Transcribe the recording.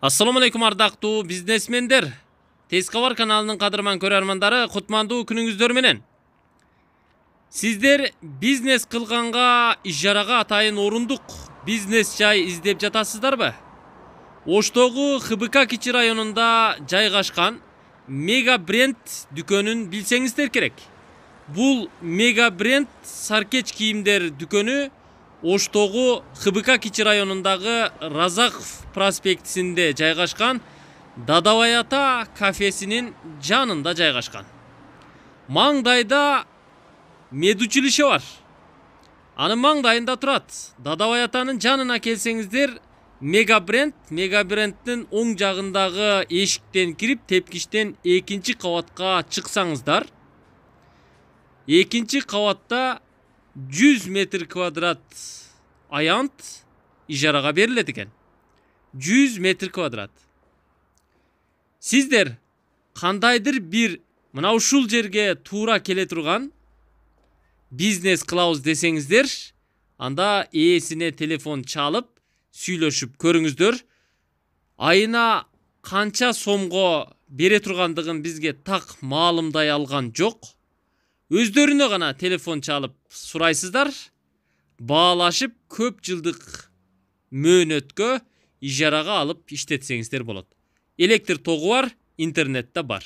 Assalamu alaikum ардактуу бизнесмендер. Тез кабар каналынын кадырман көрөрмандары, кутмандуу күнүңүздөр менен. Сиздер бизнес кылганга ижарага атайын орундук бизнес жай издеп жатасыздарбы? Оштогу ХБК Кичи районунда жайгашкан Мега Бренд дүкөнүн билсеңиздер керек. Бул Мега Бренд саркеч кийимдер дүкөнү Оштогу ХБК Кичи районундагы Разаков проспектисинде жайгашкан Дадабай ата кафесинин жанында жайгашкан. Маңдайда медучилище бар. Анын маңдайында турат. Дадабай атанын жанына келсеңиздер, Мега Брендтин оң жагындагы эшиктен кирип, тепкичтен экинчи кабатка чыксаңыздар, экинчи кабатта 100 метр квадрат аянт ижарага берилет экен. 100 метр квадрат. Сиздер кандайдыр бир мына ушул жерге туура келе турган бизнес кылабыз десеңиздер, анда ээсине телефон чалып, сүйлөшүп көрүңүздөр. Айына канча сомго бере тургандыгын бизге так маалымдай алган жок. Өздөрүнө гана телефон чалып сурайсыздар. Баалашып көп жылдык мөөнөткө ижарага алып иштетсеңиздер болот. Электр тогу бар, интернетте бар.